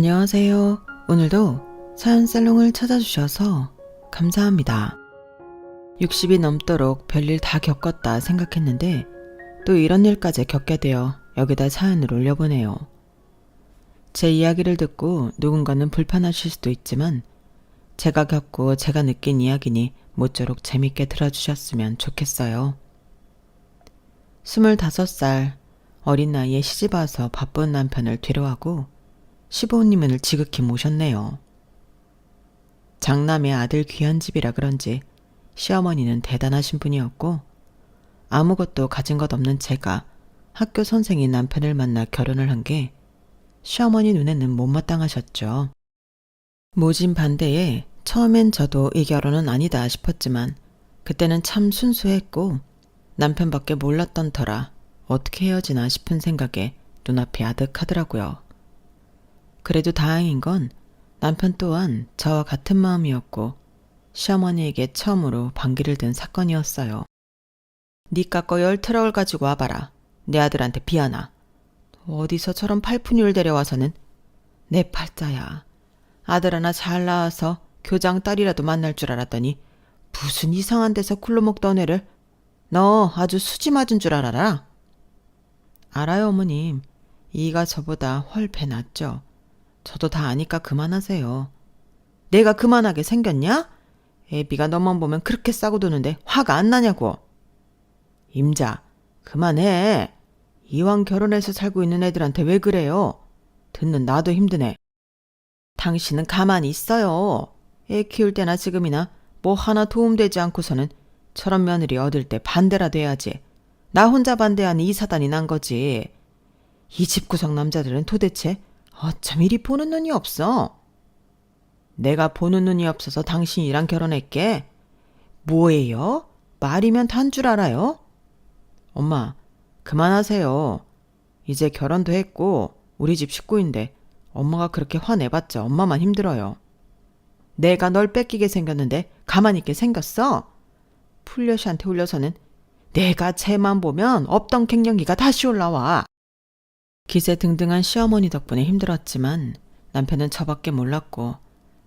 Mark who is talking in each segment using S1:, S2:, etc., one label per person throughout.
S1: 안녕하세요. 오늘도 사연살롱을 찾아주셔서 감사합니다. 60이 넘도록 별일 다 겪었다 생각했는데 또 이런 일까지 겪게 되어 여기다 사연을 올려보네요. 제 이야기를 듣고 누군가는 불편하실 수도 있지만 제가 겪고 제가 느낀 이야기니 모쪼록 재밌게 들어주셨으면 좋겠어요. 25살 어린 나이에 시집와서 바쁜 남편을 뒤로하고 시부모님을 지극히 모셨네요. 장남의 아들 귀한 집이라 그런지 시어머니는 대단하신 분이었고 아무것도 가진 것 없는 제가 학교 선생인 남편을 만나 결혼을 한 게 시어머니 눈에는 못마땅하셨죠. 모진 반대에 처음엔 저도 이 결혼은 아니다 싶었지만 그때는 참 순수했고 남편밖에 몰랐던 터라 어떻게 헤어지나 싶은 생각에 눈앞이 아득하더라고요. 그래도 다행인 건 남편 또한 저와 같은 마음이었고 시어머니에게 처음으로 반기를 든 사건이었어요. 니까 거 10트럭을 가지고 와봐라. 내 아들한테 비하나. 어디서 저런 팔푼이를 데려와서는 내 팔자야. 아들 하나 잘 낳아서 교장 딸이라도 만날 줄 알았더니 무슨 이상한 데서 굴러 먹던 애를 너 아주 수지 맞은 줄 알아라. 알아요 어머님. 이가 저보다 훨배 낫죠. 저도 다 아니까 그만하세요. 내가 그만하게 생겼냐? 애비가 너만 보면 그렇게 싸고 도는데 화가 안 나냐고. 임자, 그만해. 이왕 결혼해서 살고 있는 애들한테 왜 그래요? 듣는 나도 힘드네. 당신은 가만히 있어요. 애 키울 때나 지금이나 뭐 하나 도움되지 않고서는 저런 며느리 얻을 때 반대라도 해야지. 나 혼자 반대하니 이 사단이 난 거지. 이 집구석 남자들은 도대체 어쩜 이리 보는 눈이 없어? 내가 보는 눈이 없어서 당신이랑 결혼했게? 뭐예요? 말이면 단 줄 알아요? 엄마, 그만하세요. 이제 결혼도 했고 우리 집 식구인데 엄마가 그렇게 화내봤자 엄마만 힘들어요. 내가 널 뺏기게 생겼는데 가만히 있게 생겼어? 풀려시한테 울려서는 내가 쟤만 보면 없던 갱년기가 다시 올라와. 기세 등등한 시어머니 덕분에 힘들었지만 남편은 저밖에 몰랐고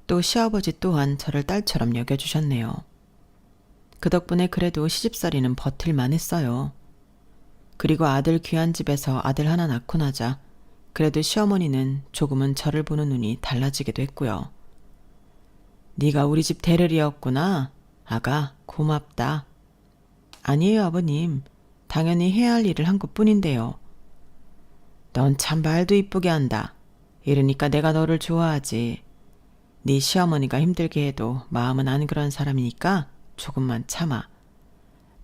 S1: 또 시아버지 또한 저를 딸처럼 여겨주셨네요. 그 덕분에 그래도 시집살이는 버틸만 했어요. 그리고 아들 귀한 집에서 아들 하나 낳고 나자 그래도 시어머니는 조금은 저를 보는 눈이 달라지기도 했고요. 네가 우리 집 대를이었구나. 아가 고맙다. 아니에요 아버님. 당연히 해야 할 일을 한 것뿐인데요. 넌 참 말도 이쁘게 한다. 이러니까 내가 너를 좋아하지. 네 시어머니가 힘들게 해도 마음은 안 그런 사람이니까 조금만 참아.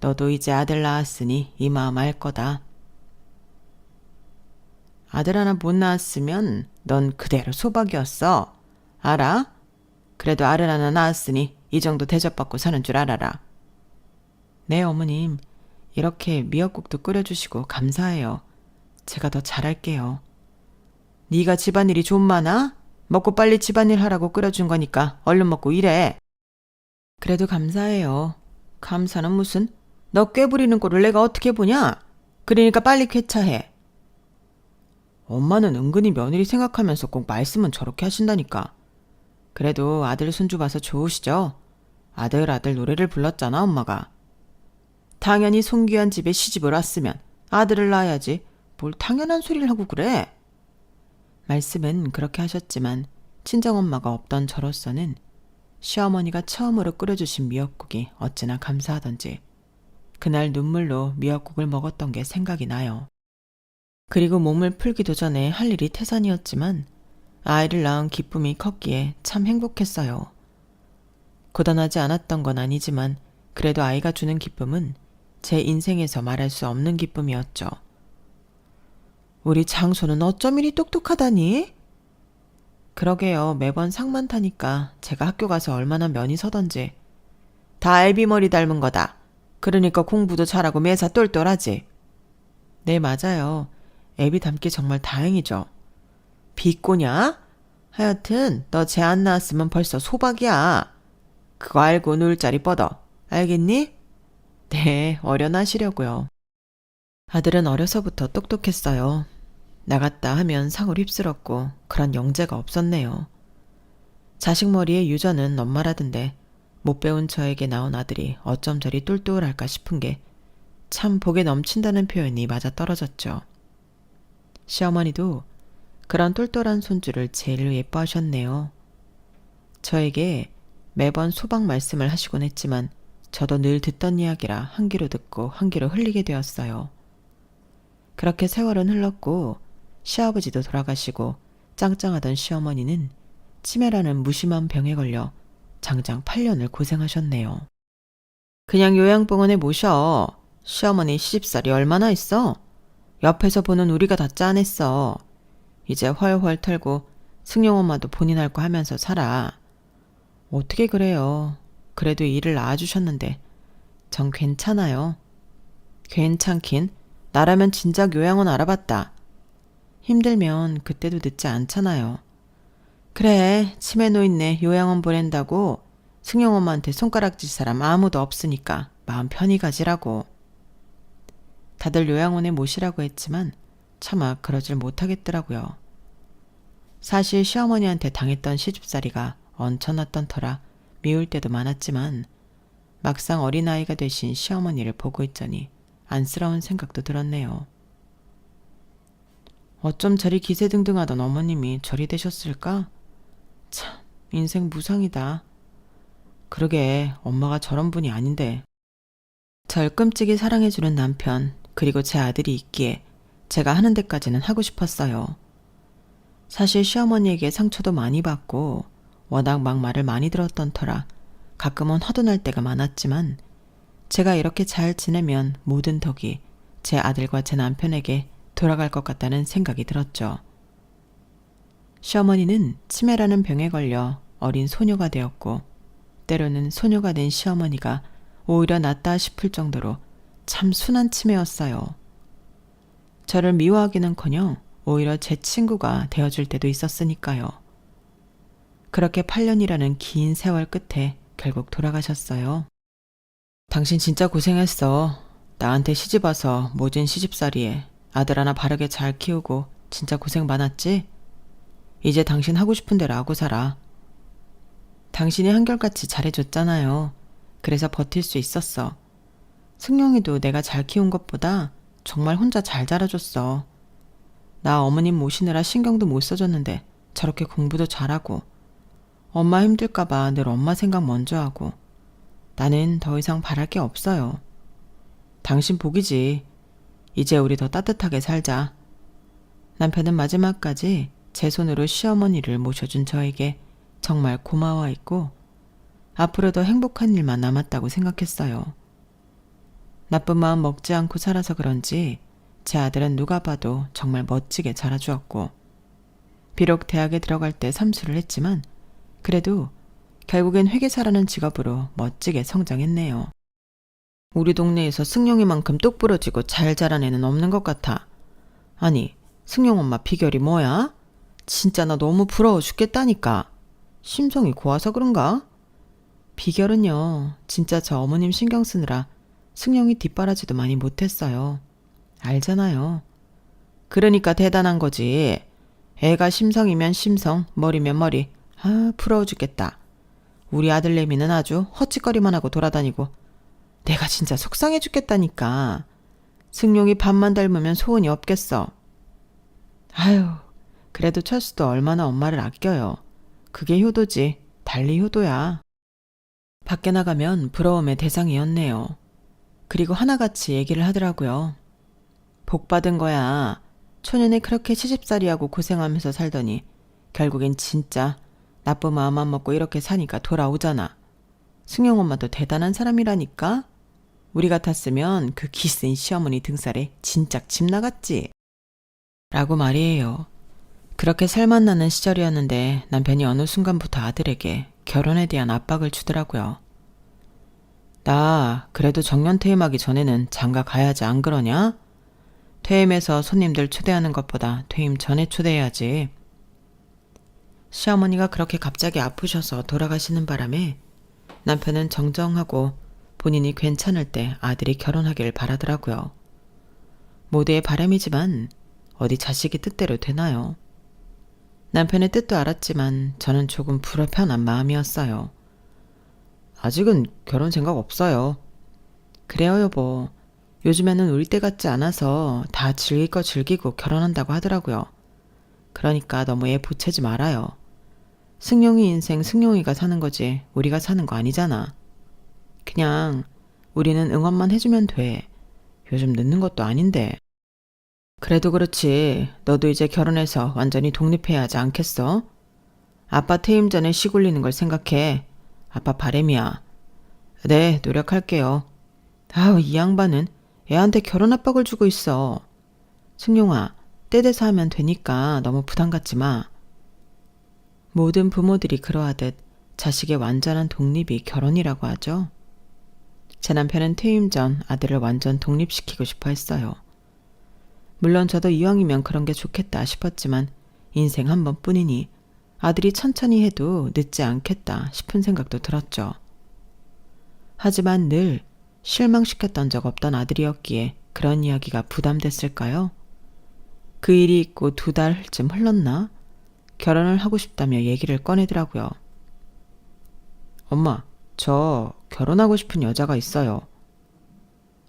S1: 너도 이제 아들 낳았으니 이 마음 알 거다. 아들 하나 못 낳았으면 넌 그대로 소박이었어. 알아? 그래도 아들 하나 낳았으니 이 정도 대접받고 사는 줄 알아라. 네 어머님. 이렇게 미역국도 끓여주시고 감사해요. 제가 더 잘할게요. 네가 집안일이 좀 많아? 먹고 빨리 집안일 하라고 끓여준 거니까 얼른 먹고 일해. 그래도 감사해요. 감사는 무슨? 너 꾀부리는 꼴을 내가 어떻게 보냐? 그러니까 빨리 쾌차해. 엄마는 은근히 며느리 생각하면서 꼭 말씀은 저렇게 하신다니까. 그래도 아들 손주 봐서 좋으시죠? 아들 노래를 불렀잖아 엄마가. 당연히 손귀한 집에 시집을 왔으면 아들을 낳아야지. 뭘 당연한 소리를 하고 그래? 말씀은 그렇게 하셨지만 친정엄마가 없던 저로서는 시어머니가 처음으로 끓여주신 미역국이 어찌나 감사하던지 그날 눈물로 미역국을 먹었던 게 생각이 나요. 그리고 몸을 풀기도 전에 할 일이 태산이었지만 아이를 낳은 기쁨이 컸기에 참 행복했어요. 고단하지 않았던 건 아니지만 그래도 아이가 주는 기쁨은 제 인생에서 말할 수 없는 기쁨이었죠. 우리 장소는 어쩜 이리 똑똑하다니? 그러게요. 매번 상만 타니까 제가 학교 가서 얼마나 면이 서던지. 다 애비머리 닮은 거다. 그러니까 공부도 잘하고 매사 똘똘하지. 네 맞아요. 애비 닮기 정말 다행이죠. 비꼬냐? 하여튼 너 쟤 안 낳았으면 벌써 소박이야. 그거 알고 놀 자리 뻗어. 알겠니? 네, 어련하시려고요. 아들은 어려서부터 똑똑했어요. 나갔다 하면 상을 휩쓸었고 그런 영재가 없었네요. 자식 머리에 유전은 엄마라던데 못 배운 저에게 나온 아들이 어쩜 저리 똘똘할까 싶은 게 참 복에 넘친다는 표현이 맞아떨어졌죠. 시어머니도 그런 똘똘한 손주를 제일 예뻐하셨네요. 저에게 매번 소박 말씀을 하시곤 했지만 저도 늘 듣던 이야기라 한 귀로 듣고 한 귀로 흘리게 되었어요. 그렇게 세월은 흘렀고 시아버지도 돌아가시고 짱짱하던 시어머니는 치매라는 무심한 병에 걸려 장장 8년을 고생하셨네요. 그냥 요양병원에 모셔. 시어머니 시집살이 얼마나 있어? 옆에서 보는 우리가 다 짠했어. 이제 훨훨 털고 승용 엄마도 본인 할 거 하면서 살아. 어떻게 그래요. 그래도 일을 낳아주셨는데 전 괜찮아요. 괜찮긴 나라면 진작 요양원 알아봤다. 힘들면 그때도 늦지 않잖아요. 그래, 치매 노인네 요양원 보낸다고 승용 엄마한테 손가락질 사람 아무도 없으니까 마음 편히 가지라고. 다들 요양원에 모시라고 했지만 차마 그러질 못하겠더라고요. 사실 시어머니한테 당했던 시집살이가 얹혀놨던 터라 미울 때도 많았지만 막상 어린아이가 되신 시어머니를 보고 있자니 안쓰러운 생각도 들었네요. 어쩜 저리 기세등등하던 어머님이 저리 되셨을까? 참, 인생 무상이다. 그러게 엄마가 저런 분이 아닌데. 절 끔찍이 사랑해주는 남편 그리고 제 아들이 있기에 제가 하는 데까지는 하고 싶었어요. 사실 시어머니에게 상처도 많이 받고 워낙 막 말을 많이 들었던 터라 가끔은 화도 날 때가 많았지만 제가 이렇게 잘 지내면 모든 덕이 제 아들과 제 남편에게 돌아갈 것 같다는 생각이 들었죠. 시어머니는 치매라는 병에 걸려 어린 소녀가 되었고 때로는 소녀가 된 시어머니가 오히려 낫다 싶을 정도로 참 순한 치매였어요. 저를 미워하기는커녕 오히려 제 친구가 되어줄 때도 있었으니까요. 그렇게 8년이라는 긴 세월 끝에 결국 돌아가셨어요. 당신 진짜 고생했어. 나한테 시집 와서 모진 시집살이에 아들 하나 바르게 잘 키우고 진짜 고생 많았지? 이제 당신 하고 싶은 대로 하고 살아. 당신이 한결같이 잘해줬잖아요. 그래서 버틸 수 있었어. 승용이도 내가 잘 키운 것보다 정말 혼자 잘 자라줬어. 나 어머님 모시느라 신경도 못 써줬는데 저렇게 공부도 잘하고 엄마 힘들까봐 늘 엄마 생각 먼저 하고 나는 더 이상 바랄 게 없어요. 당신 복이지. 이제 우리 더 따뜻하게 살자. 남편은 마지막까지 제 손으로 시어머니를 모셔준 저에게 정말 고마워했고 앞으로도 행복한 일만 남았다고 생각했어요. 나쁜 마음 먹지 않고 살아서 그런지 제 아들은 누가 봐도 정말 멋지게 자라주었고 비록 대학에 들어갈 때 삼수를 했지만 그래도 결국엔 회계사라는 직업으로 멋지게 성장했네요. 우리 동네에서 승용이만큼 똑부러지고 잘 자란 애는 없는 것 같아. 아니, 승용 엄마 비결이 뭐야? 진짜 나 너무 부러워 죽겠다니까. 심성이 고와서 그런가? 비결은요, 진짜 저 어머님 신경 쓰느라 승용이 뒷바라지도 많이 못했어요. 알잖아요. 그러니까 대단한 거지. 애가 심성이면 심성, 머리면 머리. 아, 부러워 죽겠다. 우리 아들내미는 아주 헛짓거리만 하고 돌아다니고 내가 진짜 속상해 죽겠다니까. 승용이 밥만 닮으면 소원이 없겠어. 아유, 그래도 철수도 얼마나 엄마를 아껴요. 그게 효도지. 달리 효도야. 밖에 나가면 부러움의 대상이었네요. 그리고 하나같이 얘기를 하더라고요. 복 받은 거야. 초년에 그렇게 시집살이하고 고생하면서 살더니 결국엔 진짜 나쁜 마음만 먹고 이렇게 사니까 돌아오잖아. 승용 엄마도 대단한 사람이라니까. 우리 같았으면 그 기센 시어머니 등살에 진작 집 나갔지. 라고 말이에요. 그렇게 살맛 나는 시절이었는데 남편이 어느 순간부터 아들에게 결혼에 대한 압박을 주더라고요. 나 그래도 정년 퇴임하기 전에는 장가 가야지 안 그러냐? 퇴임해서 손님들 초대하는 것보다 퇴임 전에 초대해야지. 시어머니가 그렇게 갑자기 아프셔서 돌아가시는 바람에 남편은 정정하고 본인이 괜찮을 때 아들이 결혼하길 바라더라고요. 모두의 바람이지만 어디 자식이 뜻대로 되나요? 남편의 뜻도 알았지만 저는 조금 불편한 마음이었어요. 아직은 결혼 생각 없어요. 그래요, 여보. 요즘에는 우리 때 같지 않아서 다 즐길 거 즐기고 결혼한다고 하더라고요. 그러니까 너무 애 보채지 말아요. 승용이 인생 승용이가 사는 거지 우리가 사는 거 아니잖아. 그냥 우리는 응원만 해주면 돼. 요즘 늦는 것도 아닌데. 그래도 그렇지. 너도 이제 결혼해서 완전히 독립해야 하지 않겠어? 아빠 퇴임 전에 시골리는 걸 생각해. 아빠 바램이야. 네, 노력할게요. 아우, 이 양반은 애한테 결혼 압박을 주고 있어. 승용아, 때 돼서 하면 되니까 너무 부담 갖지 마. 모든 부모들이 그러하듯 자식의 완전한 독립이 결혼이라고 하죠. 제 남편은 퇴임 전 아들을 완전 독립시키고 싶어 했어요. 물론 저도 이왕이면 그런 게 좋겠다 싶었지만 인생 한 번뿐이니 아들이 천천히 해도 늦지 않겠다 싶은 생각도 들었죠. 하지만 늘 실망시켰던 적 없던 아들이었기에 그런 이야기가 부담됐을까요? 그 일이 있고 2달쯤 흘렀나? 결혼을 하고 싶다며 얘기를 꺼내더라고요. 엄마, 저 결혼하고 싶은 여자가 있어요.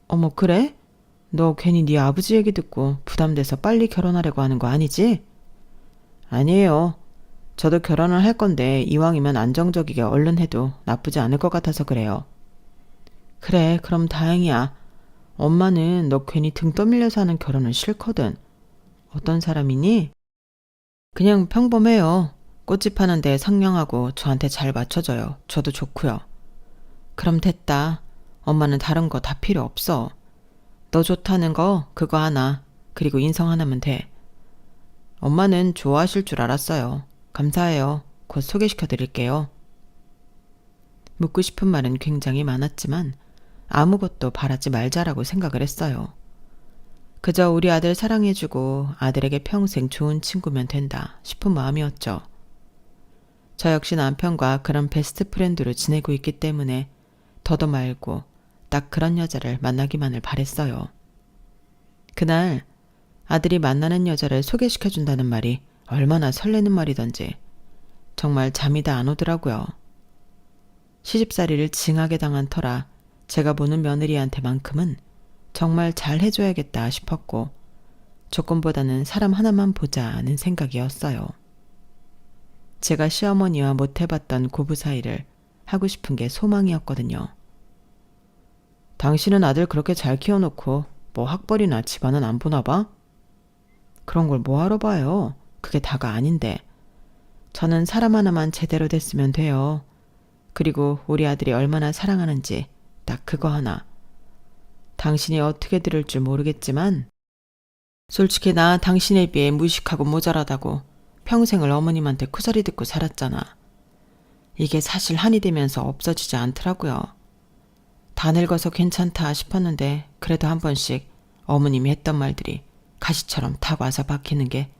S1: 어머, 그래? 너 괜히 네 아버지 얘기 듣고 부담돼서 빨리 결혼하려고 하는 거 아니지? 아니에요. 저도 결혼을 할 건데 이왕이면 안정적이게 얼른 해도 나쁘지 않을 것 같아서 그래요. 그래, 그럼 다행이야. 엄마는 너 괜히 등 떠밀려서 하는 결혼은 싫거든. 어떤 사람이니? 그냥 평범해요. 꽃집 하는데 상냥하고 저한테 잘 맞춰줘요. 저도 좋고요. 그럼 됐다. 엄마는 다른 거 다 필요 없어. 너 좋다는 거 그거 하나, 그리고 인성 하나면 돼. 엄마는 좋아하실 줄 알았어요. 감사해요. 곧 소개시켜 드릴게요. 묻고 싶은 말은 굉장히 많았지만 아무것도 바라지 말자라고 생각을 했어요. 그저 우리 아들 사랑해주고 아들에게 평생 좋은 친구면 된다 싶은 마음이었죠. 저 역시 남편과 그런 베스트 프렌드로 지내고 있기 때문에 더도 말고 딱 그런 여자를 만나기만을 바랬어요. 그날 아들이 만나는 여자를 소개시켜준다는 말이 얼마나 설레는 말이던지 정말 잠이 다 안 오더라고요. 시집살이를 징하게 당한 터라 제가 보는 며느리한테만큼은 정말 잘 해줘야겠다 싶었고 조건보다는 사람 하나만 보자는 생각이었어요. 제가 시어머니와 못 해봤던 고부 사이를 하고 싶은 게 소망이었거든요. 당신은 아들 그렇게 잘 키워놓고 뭐 학벌이나 집안은 안 보나 봐? 그런 걸 뭐하러 봐요. 그게 다가 아닌데. 저는 사람 하나만 제대로 됐으면 돼요. 그리고 우리 아들이 얼마나 사랑하는지 딱 그거 하나. 당신이 어떻게 들을 줄 모르겠지만 솔직히 나 당신에 비해 무식하고 모자라다고 평생을 어머님한테 쿠사리 듣고 살았잖아. 이게 사실 한이 되면서 없어지지 않더라고요. 다 늙어서 괜찮다 싶었는데 그래도 한 번씩 어머님이 했던 말들이 가시처럼 탁 와서 박히는 게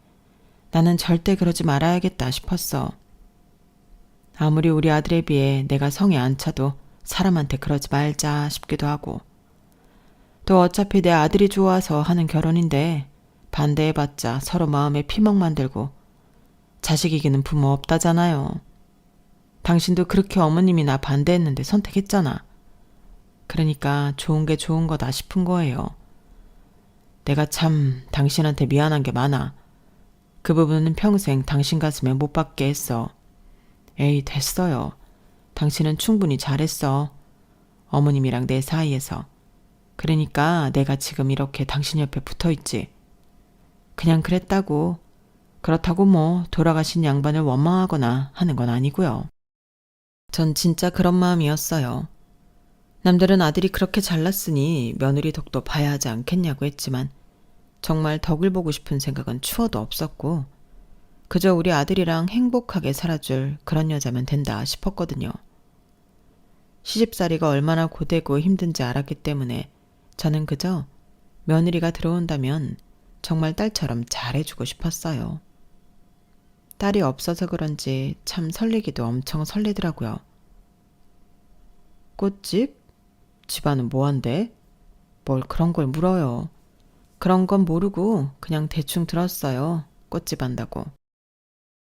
S1: 나는 절대 그러지 말아야겠다 싶었어. 아무리 우리 아들에 비해 내가 성에 안 차도 사람한테 그러지 말자 싶기도 하고 또 어차피 내 아들이 좋아서 하는 결혼인데 반대해봤자 서로 마음에 피멍 만들고 자식 이기는 부모 없다잖아요. 당신도 그렇게 어머님이 나 반대했는데 선택했잖아. 그러니까 좋은 게 좋은 거다 싶은 거예요. 내가 참 당신한테 미안한 게 많아. 그 부분은 평생 당신 가슴에 못 박게 했어. 에이, 됐어요. 당신은 충분히 잘했어. 어머님이랑 내 사이에서. 그러니까 내가 지금 이렇게 당신 옆에 붙어있지. 그냥 그랬다고. 그렇다고 뭐 돌아가신 양반을 원망하거나 하는 건 아니고요. 전 진짜 그런 마음이었어요. 남들은 아들이 그렇게 잘났으니 며느리 덕도 봐야 하지 않겠냐고 했지만 정말 덕을 보고 싶은 생각은 추워도 없었고 그저 우리 아들이랑 행복하게 살아줄 그런 여자면 된다 싶었거든요. 시집살이가 얼마나 고되고 힘든지 알았기 때문에 저는 그저 며느리가 들어온다면 정말 딸처럼 잘해주고 싶었어요. 딸이 없어서 그런지 참 설레기도 엄청 설레더라고요. 꽃집? 집안은 뭐한데? 뭘 그런 걸 물어요. 그런 건 모르고 그냥 대충 들었어요. 꽃집 한다고.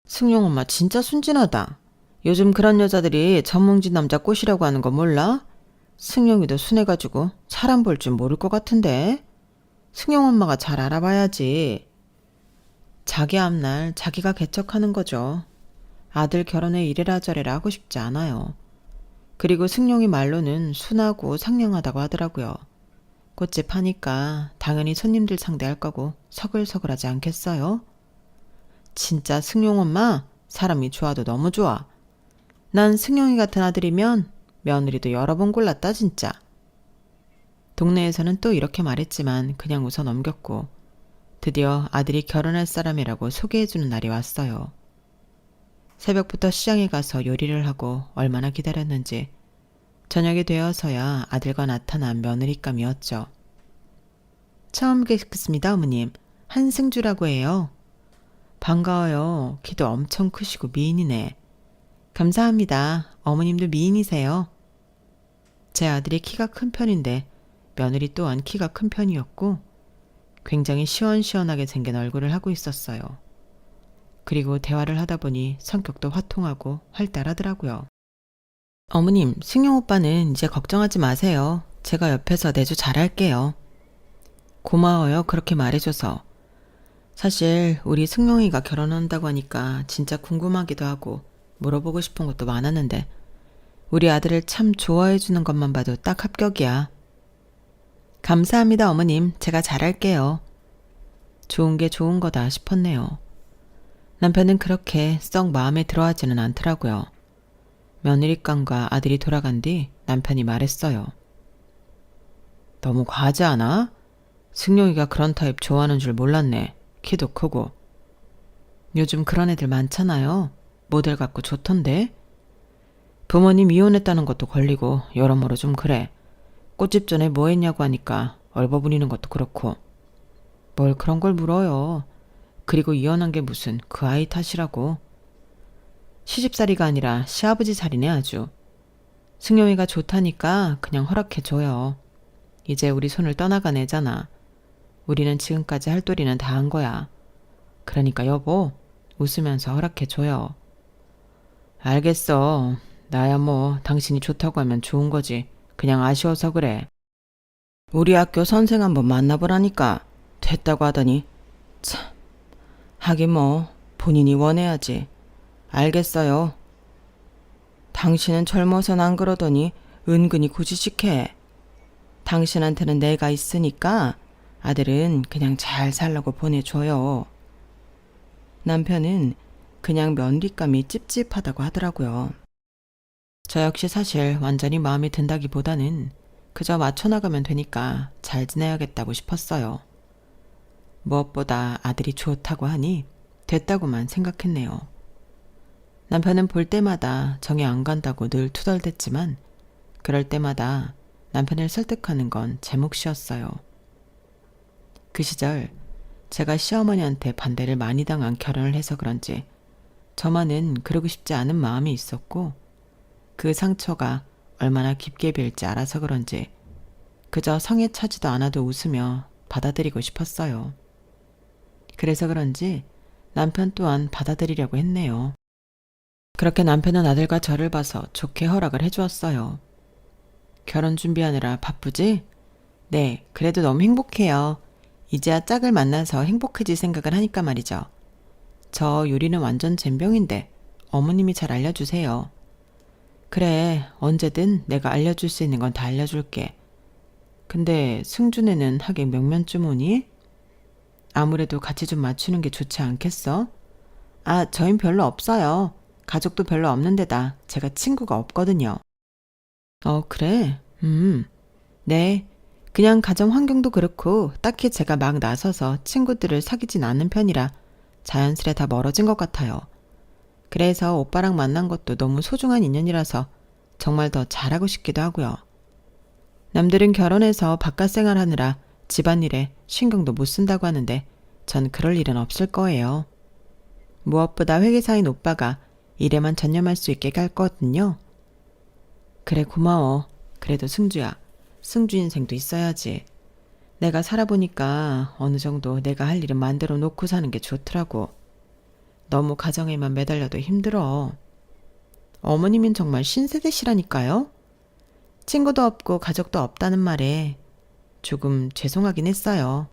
S1: 승용 엄마 진짜 순진하다. 요즘 그런 여자들이 전문직 남자 꼬시려고 하는 거 몰라? 승용이도 순해가지고 사람 볼 줄 모를 것 같은데. 승용 엄마가 잘 알아봐야지. 자기 앞날 자기가 개척하는 거죠. 아들 결혼에 이래라 저래라 하고 싶지 않아요. 그리고 승용이 말로는 순하고 상냥하다고 하더라고요. 꽃집 하니까 당연히 손님들 상대할 거고 서글서글하지 않겠어요? 진짜 승용 엄마 사람이 좋아도 너무 좋아. 난 승용이 같은 아들이면 며느리도 여러 번 골랐다 진짜. 동네에서는 또 이렇게 말했지만 그냥 웃어 넘겼고 드디어 아들이 결혼할 사람이라고 소개해주는 날이 왔어요. 새벽부터 시장에 가서 요리를 하고 얼마나 기다렸는지 저녁이 되어서야 아들과 나타난 며느리감이었죠. 처음 뵙겠습니다 어머님. 한승주라고 해요. 반가워요. 키도 엄청 크시고 미인이네. 감사합니다. 어머님도 미인이세요. 제 아들이 키가 큰 편인데 며느리 또한 키가 큰 편이었고 굉장히 시원시원하게 생긴 얼굴을 하고 있었어요. 그리고 대화를 하다 보니 성격도 화통하고 활달하더라고요. 어머님, 승용 오빠는 이제 걱정하지 마세요. 제가 옆에서 내조 잘할게요. 고마워요. 그렇게 말해줘서. 사실 우리 승용이가 결혼한다고 하니까 진짜 궁금하기도 하고 물어보고 싶은 것도 많았는데 우리 아들을 참 좋아해주는 것만 봐도 딱 합격이야. 감사합니다 어머님. 제가 잘할게요. 좋은 게 좋은 거다 싶었네요. 남편은 그렇게 썩 마음에 들어하지는 않더라고요. 며느리감과 아들이 돌아간 뒤 남편이 말했어요. 너무 과하지 않아? 승용이가 그런 타입 좋아하는 줄 몰랐네. 키도 크고. 요즘 그런 애들 많잖아요. 모델 같고 좋던데. 부모님 이혼했다는 것도 걸리고 여러모로 좀 그래. 꽃집 전에 뭐 했냐고 하니까 얼버무리는 것도 그렇고. 뭘 그런 걸 물어요. 그리고 이혼한 게 무슨 그 아이 탓이라고. 시집살이가 아니라 시아버지 살이네 아주. 승용이가 좋다니까 그냥 허락해줘요. 이제 우리 손을 떠나간 애잖아. 우리는 지금까지 할 도리는 다 한 거야. 그러니까 여보 웃으면서 허락해줘요. 알겠어. 나야 뭐 당신이 좋다고 하면 좋은 거지. 그냥 아쉬워서 그래. 우리 학교 선생 한번 만나보라니까 됐다고 하더니 참 하긴 뭐 본인이 원해야지. 알겠어요. 당신은 젊어선 안 그러더니 은근히 고지식해. 당신한테는 내가 있으니까 아들은 그냥 잘 살라고 보내줘요. 남편은 그냥 며느리감이 찝찝하다고 하더라고요. 저 역시 사실 완전히 마음에 든다기보다는 그저 맞춰나가면 되니까 잘 지내야겠다고 싶었어요. 무엇보다 아들이 좋다고 하니 됐다고만 생각했네요. 남편은 볼 때마다 정이 안 간다고 늘 투덜댔지만 그럴 때마다 남편을 설득하는 건 제 몫이었어요. 그 시절 제가 시어머니한테 반대를 많이 당한 결혼을 해서 그런지 저만은 그러고 싶지 않은 마음이 있었고 그 상처가 얼마나 깊게 빌지 알아서 그런지 그저 성에 차지도 않아도 웃으며 받아들이고 싶었어요. 그래서 그런지 남편 또한 받아들이려고 했네요. 그렇게 남편은 아들과 저를 봐서 좋게 허락을 해주었어요. 결혼 준비하느라 바쁘지? 네, 그래도 너무 행복해요. 이제야 짝을 만나서 행복해질 생각을 하니까 말이죠. 저 요리는 완전 젬병인데 어머님이 잘 알려주세요. 그래, 언제든 내가 알려줄 수 있는 건 다 알려줄게. 근데 승준애는 하긴 몇 년쯤 오니? 아무래도 같이 좀 맞추는 게 좋지 않겠어? 아, 저흰 별로 없어요. 가족도 별로 없는 데다 제가 친구가 없거든요. 그래? 네. 그냥 가정 환경도 그렇고 딱히 제가 막 나서서 친구들을 사귀진 않는 편이라 자연스레 다 멀어진 것 같아요. 그래서 오빠랑 만난 것도 너무 소중한 인연이라서 정말 더 잘하고 싶기도 하고요. 남들은 결혼해서 바깥 생활하느라 집안일에 신경도 못 쓴다고 하는데 전 그럴 일은 없을 거예요. 무엇보다 회계사인 오빠가 일에만 전념할 수 있게 할 거거든요. 그래 고마워. 그래도 승주야. 승주 인생도 있어야지. 내가 살아보니까 어느 정도 내가 할 일은 만들어 놓고 사는 게 좋더라고. 너무 가정에만 매달려도 힘들어. 어머님은 정말 신세대시라니까요. 친구도 없고 가족도 없다는 말에 조금 죄송하긴 했어요.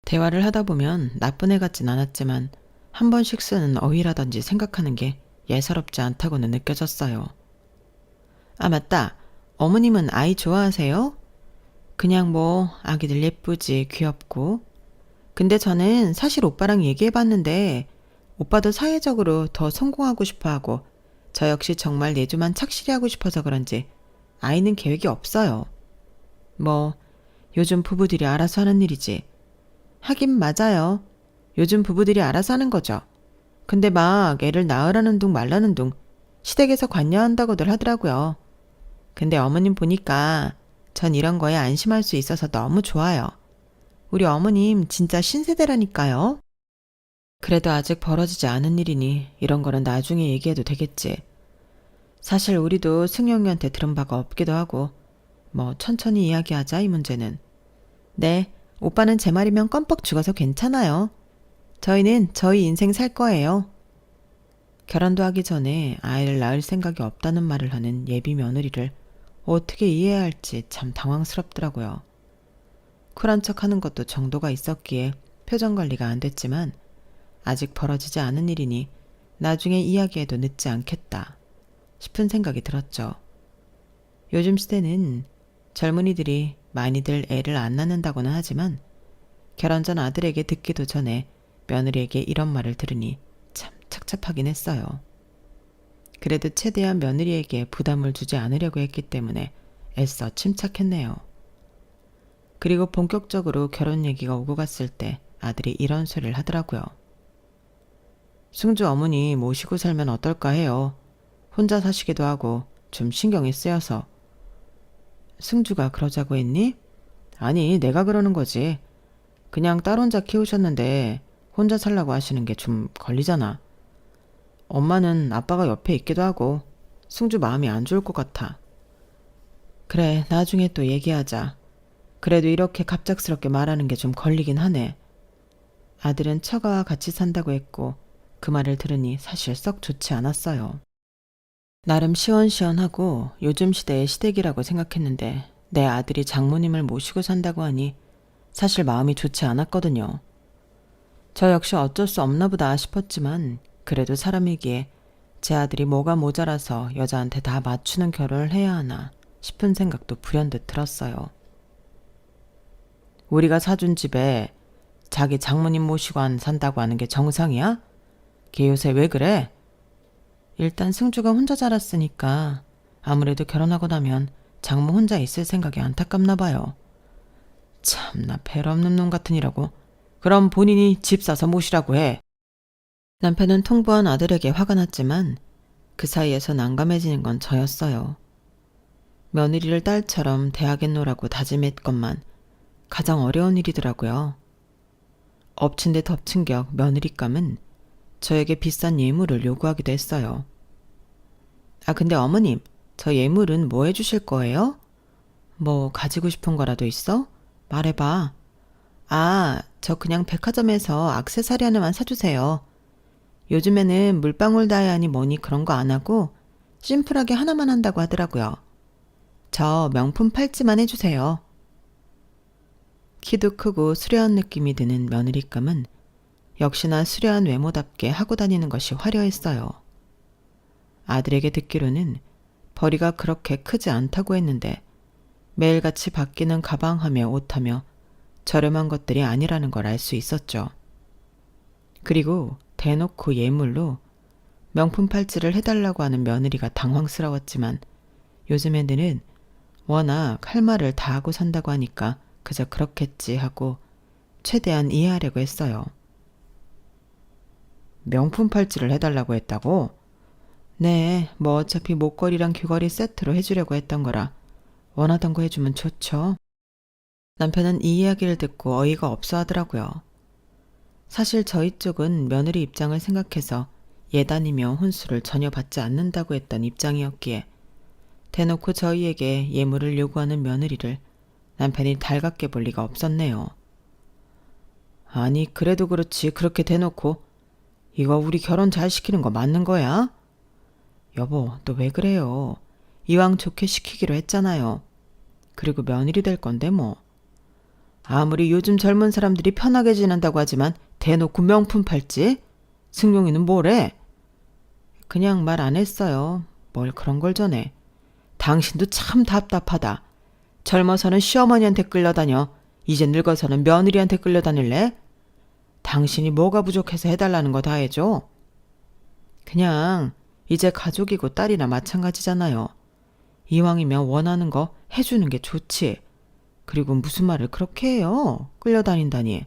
S1: 대화를 하다 보면 나쁜 애 같진 않았지만 한 번씩 쓰는 어휘라든지 생각하는 게 예사롭지 않다고는 느껴졌어요. 아, 맞다. 어머님은 아이 좋아하세요? 그냥 뭐 아기들 예쁘지, 귀엽고. 근데 저는 사실 오빠랑 얘기해봤는데 오빠도 사회적으로 더 성공하고 싶어하고 저 역시 정말 내조만 착실히 하고 싶어서 그런지 아이는 계획이 없어요. 뭐 요즘 부부들이 알아서 하는 일이지. 하긴 맞아요. 요즘 부부들이 알아서 하는 거죠. 근데 막 애를 낳으라는 둥 말라는 둥 시댁에서 관여한다고들 하더라고요. 근데 어머님 보니까 전 이런 거에 안심할 수 있어서 너무 좋아요. 우리 어머님 진짜 신세대라니까요. 그래도 아직 벌어지지 않은 일이니 이런 거는 나중에 얘기해도 되겠지. 사실 우리도 승용이한테 들은 바가 없기도 하고 뭐 천천히 이야기하자 이 문제는. 네, 오빠는 제 말이면 껌뻑 죽어서 괜찮아요. 저희는 저희 인생 살 거예요. 결혼도 하기 전에 아이를 낳을 생각이 없다는 말을 하는 예비 며느리를 어떻게 이해해야 할지 참 당황스럽더라고요. 쿨한 척 하는 것도 정도가 있었기에 표정 관리가 안 됐지만 아직 벌어지지 않은 일이니 나중에 이야기해도 늦지 않겠다 싶은 생각이 들었죠. 요즘 시대는 젊은이들이 많이들 애를 안 낳는다고는 하지만 결혼 전 아들에게 듣기도 전에 며느리에게 이런 말을 들으니 참 착잡하긴 했어요. 그래도 최대한 며느리에게 부담을 주지 않으려고 했기 때문에 애써 침착했네요. 그리고 본격적으로 결혼 얘기가 오고 갔을 때 아들이 이런 소리를 하더라고요. 승주 어머니 모시고 살면 어떨까 해요. 혼자 사시기도 하고 좀 신경이 쓰여서. 승주가 그러자고 했니? 아니, 내가 그러는 거지. 그냥 딸 혼자 키우셨는데 혼자 살라고 하시는 게 좀 걸리잖아. 엄마는 아빠가 옆에 있기도 하고 승주 마음이 안 좋을 것 같아. 그래, 나중에 또 얘기하자. 그래도 이렇게 갑작스럽게 말하는 게 좀 걸리긴 하네. 아들은 처가와 같이 산다고 했고 그 말을 들으니 사실 썩 좋지 않았어요. 나름 시원시원하고 요즘 시대의 시댁이라고 생각했는데 내 아들이 장모님을 모시고 산다고 하니 사실 마음이 좋지 않았거든요. 저 역시 어쩔 수 없나 보다 싶었지만 그래도 사람이기에 제 아들이 뭐가 모자라서 여자한테 다 맞추는 결혼을 해야 하나 싶은 생각도 불현듯 들었어요. 우리가 사준 집에 자기 장모님 모시고 안 산다고 하는 게 정상이야? 걔 요새 왜 그래? 일단 승주가 혼자 자랐으니까 아무래도 결혼하고 나면 장모 혼자 있을 생각이 안타깝나 봐요. 참나 벨 없는 놈 같으니라고. 그럼 본인이 집 사서 모시라고 해. 남편은 통보한 아들에게 화가 났지만 그 사이에서 난감해지는 건 저였어요. 며느리를 딸처럼 대하게 놓으라고 다짐했건만 가장 어려운 일이더라고요. 엎친 데 덮친 격 며느리감은 저에게 비싼 예물을 요구하기도 했어요. 아, 근데 어머님, 저 예물은 뭐 해주실 거예요? 뭐 가지고 싶은 거라도 있어? 말해봐. 아, 저 그냥 백화점에서 액세서리 하나만 사주세요. 요즘에는 물방울 다이아니 뭐니 그런 거 안 하고 심플하게 하나만 한다고 하더라고요. 저 명품 팔찌만 해주세요. 키도 크고 수려한 느낌이 드는 며느리감은 역시나 수려한 외모답게 하고 다니는 것이 화려했어요. 아들에게 듣기로는 벌이가 그렇게 크지 않다고 했는데 매일같이 바뀌는 가방하며 옷하며 저렴한 것들이 아니라는 걸 알 수 있었죠. 그리고 대놓고 예물로 명품 팔찌를 해달라고 하는 며느리가 당황스러웠지만 요즘 애들은 워낙 할 말을 다 하고 산다고 하니까 그저 그렇겠지 하고 최대한 이해하려고 했어요. 명품 팔찌를 해달라고 했다고? 네, 뭐 어차피 목걸이랑 귀걸이 세트로 해주려고 했던 거라 원하던 거 해주면 좋죠. 남편은 이 이야기를 듣고 어이가 없어 하더라고요. 사실 저희 쪽은 며느리 입장을 생각해서 예단이며 혼수를 전혀 받지 않는다고 했던 입장이었기에 대놓고 저희에게 예물을 요구하는 며느리를 남편이 달갑게 볼 리가 없었네요. 아니, 그래도 그렇지 그렇게 대놓고 이거 우리 결혼 잘 시키는 거 맞는 거야? 여보, 또 왜 그래요? 이왕 좋게 시키기로 했잖아요. 그리고 며느리 될 건데 뭐. 아무리 요즘 젊은 사람들이 편하게 지낸다고 하지만 대놓고 명품 팔찌? 승용이는 뭐래? 그냥 말 안 했어요. 뭘 그런 걸 전해. 당신도 참 답답하다. 젊어서는 시어머니한테 끌려다녀. 이제 늙어서는 며느리한테 끌려다닐래? 당신이 뭐가 부족해서 해달라는 거 다 해줘. 그냥 이제 가족이고 딸이나 마찬가지잖아요. 이왕이면 원하는 거 해주는 게 좋지. 그리고 무슨 말을 그렇게 해요? 끌려다닌다니.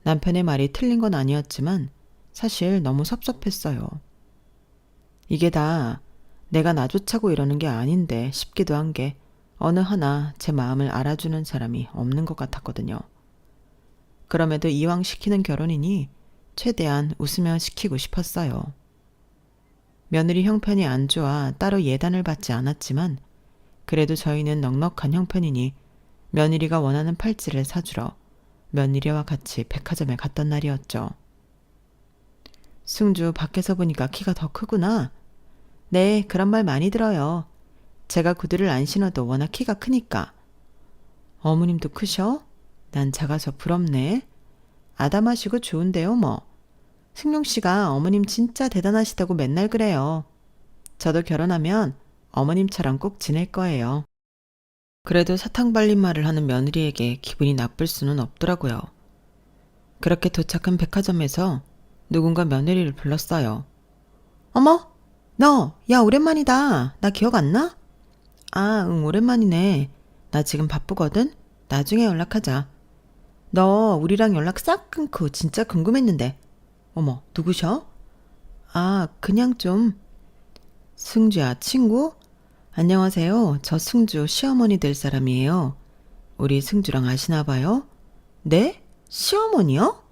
S1: 남편의 말이 틀린 건 아니었지만 사실 너무 섭섭했어요. 이게 다 내가 나조차고 이러는 게 아닌데 싶기도 한 게 어느 하나 제 마음을 알아주는 사람이 없는 것 같았거든요. 그럼에도 이왕 시키는 결혼이니 최대한 웃으며 시키고 싶었어요. 며느리 형편이 안 좋아 따로 예단을 받지 않았지만 그래도 저희는 넉넉한 형편이니 며느리가 원하는 팔찌를 사주러 며느리와 같이 백화점에 갔던 날이었죠. 승주, 밖에서 보니까 키가 더 크구나. 네, 그런 말 많이 들어요. 제가 구두를 안 신어도 워낙 키가 크니까. 어머님도 크셔? 난 작아서 부럽네. 아담하시고 좋은데요, 뭐. 승용 씨가 어머님 진짜 대단하시다고 맨날 그래요. 저도 결혼하면 어머님처럼 꼭 지낼 거예요. 그래도 사탕 발린 말을 하는 며느리에게 기분이 나쁠 수는 없더라고요. 그렇게 도착한 백화점에서 누군가 며느리를 불렀어요. 어머, 너, 야, 오랜만이다. 나 기억 안 나? 아, 응, 오랜만이네. 나 지금 바쁘거든? 나중에 연락하자. 너 우리랑 연락 싹 끊고 진짜 궁금했는데. 어머, 누구셔? 아, 그냥 좀. 승주야, 친구? 안녕하세요. 저 승주 시어머니 될 사람이에요. 우리 승주랑 아시나 봐요? 네? 시어머니요?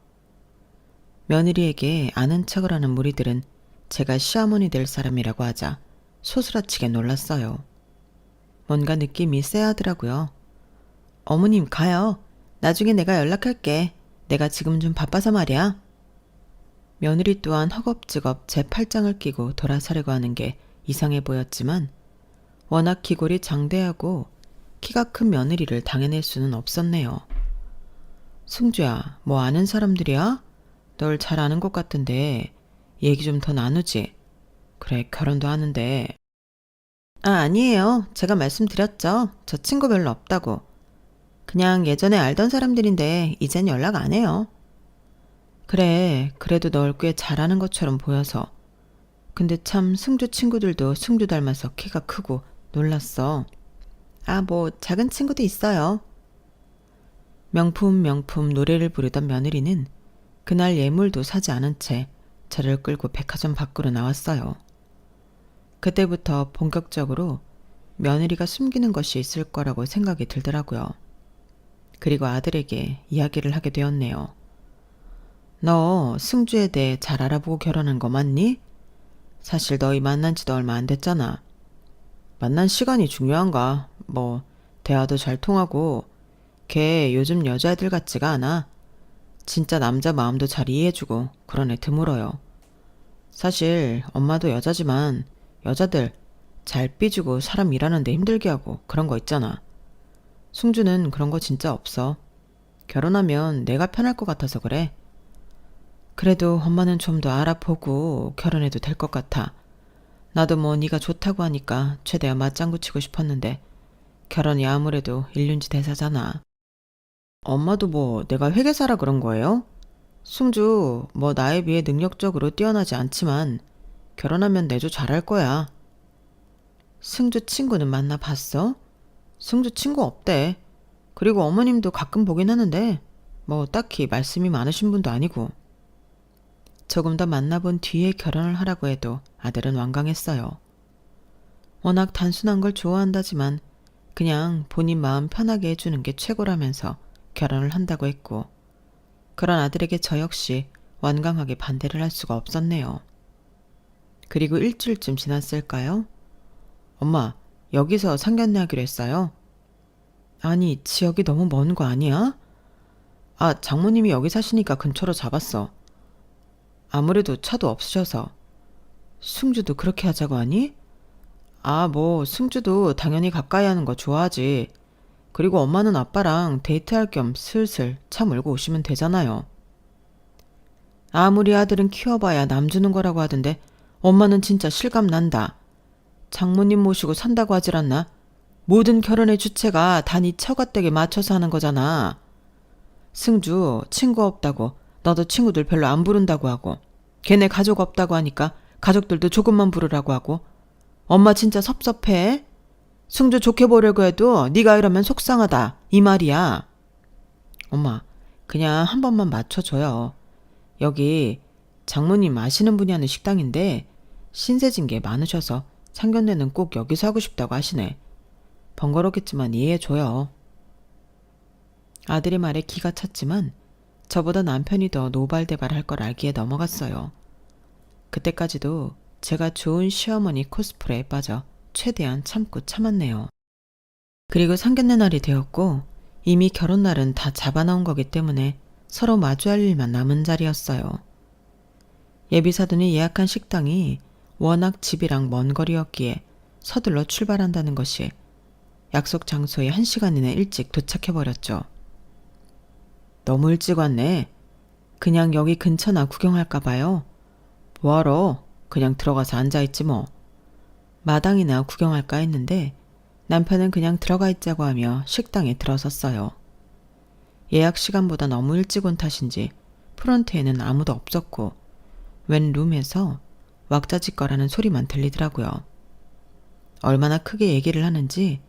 S1: 며느리에게 아는 척을 하는 무리들은 제가 시어머니 될 사람이라고 하자 소스라치게 놀랐어요. 뭔가 느낌이 쎄하더라고요. 어머님, 가요. 나중에 내가 연락할게. 내가 지금 좀 바빠서 말이야. 며느리 또한 허겁지겁 제 팔짱을 끼고 돌아서려고 하는 게 이상해 보였지만 워낙 기골이 장대하고 키가 큰 며느리를 당해낼 수는 없었네요. 승주야, 뭐 아는 사람들이야? 널 잘 아는 것 같은데 얘기 좀 더 나누지. 그래, 결혼도 하는데. 아, 아니에요. 제가 말씀드렸죠. 저 친구 별로 없다고. 그냥 예전에 알던 사람들인데 이젠 연락 안 해요. 그래, 그래도 널 꽤 잘하는 것처럼 보여서. 근데 참 승주 친구들도 승주 닮아서 키가 크고 놀랐어. 아, 뭐 작은 친구도 있어요. 명품 노래를 부르던 며느리는 그날 예물도 사지 않은 채 저를 끌고 백화점 밖으로 나왔어요. 그때부터 본격적으로 며느리가 숨기는 것이 있을 거라고 생각이 들더라고요. 그리고 아들에게 이야기를 하게 되었네요. 너 승주에 대해 잘 알아보고 결혼한 거 맞니? 사실 너희 만난 지도 얼마 안 됐잖아. 만난 시간이 중요한가? 뭐 대화도 잘 통하고 걔 요즘 여자애들 같지가 않아. 진짜 남자 마음도 잘 이해해주고 그런 애 드물어요. 사실 엄마도 여자지만 여자들 잘 삐지고 사람 일하는데 힘들게 하고 그런 거 있잖아. 승주는 그런 거 진짜 없어. 결혼하면 내가 편할 것 같아서 그래. 그래도 엄마는 좀 더 알아보고 결혼해도 될 것 같아. 나도 뭐 네가 좋다고 하니까 최대한 맞장구 치고 싶었는데 결혼이 아무래도 일륜지 대사잖아. 엄마도 뭐 내가 회계사라 그런 거예요? 승주 뭐 나에 비해 능력적으로 뛰어나지 않지만 결혼하면 내조 잘할 거야. 승주 친구는 만나봤어? 승주 친구 없대. 그리고 어머님도 가끔 보긴 하는데 뭐 딱히 말씀이 많으신 분도 아니고. 조금 더 만나본 뒤에 결혼을 하라고 해도 아들은 완강했어요. 워낙 단순한 걸 좋아한다지만 그냥 본인 마음 편하게 해주는 게 최고라면서 결혼을 한다고 했고 그런 아들에게 저 역시 완강하게 반대를 할 수가 없었네요. 그리고 일주일쯤 지났을까요? 엄마, 여기서 상견례 하기로 했어요. 아니, 지역이 너무 먼 거 아니야? 아, 장모님이 여기 사시니까 근처로 잡았어. 아무래도 차도 없으셔서. 승주도 그렇게 하자고 하니? 아, 뭐 승주도 당연히 가까이 하는 거 좋아하지. 그리고 엄마는 아빠랑 데이트할 겸 슬슬 차 몰고 오시면 되잖아요. 아무리 아들은 키워봐야 남 주는 거라고 하던데 엄마는 진짜 실감 난다. 장모님 모시고 산다고 하질 않나? 모든 결혼의 주체가 다 네 처가댁에 맞춰서 하는 거잖아. 승주 친구 없다고 너도 친구들 별로 안 부른다고 하고 걔네 가족 없다고 하니까 가족들도 조금만 부르라고 하고 엄마 진짜 섭섭해. 승주 좋게 보려고 해도 네가 이러면 속상하다 이 말이야. 엄마 그냥 한 번만 맞춰줘요. 여기 장모님 아시는 분이 하는 식당인데 신세진 게 많으셔서 상견례는 꼭 여기서 하고 싶다고 하시네. 번거롭겠지만 이해해줘요. 아들의 말에 기가 찼지만 저보다 남편이 더 노발대발할 걸 알기에 넘어갔어요. 그때까지도 제가 좋은 시어머니 코스프레에 빠져 최대한 참고 참았네요. 그리고 상견례 날이 되었고 이미 결혼날은 다 잡아놓은 거기 때문에 서로 마주할 일만 남은 자리였어요. 예비사돈이 예약한 식당이 워낙 집이랑 먼 거리였기에 서둘러 출발한다는 것이 약속 장소에 1시간 이내 일찍 도착해버렸죠. 너무 일찍 왔네. 그냥 여기 근처나 구경할까 봐요. 뭐하러? 그냥 들어가서 앉아있지 뭐. 마당이나 구경할까 했는데 남편은 그냥 들어가 있자고 하며 식당에 들어섰어요. 예약 시간보다 너무 일찍 온 탓인지 프론트에는 아무도 없었고 웬 룸에서 왁자지껄하는 소리만 들리더라고요. 얼마나 크게 얘기를 하는지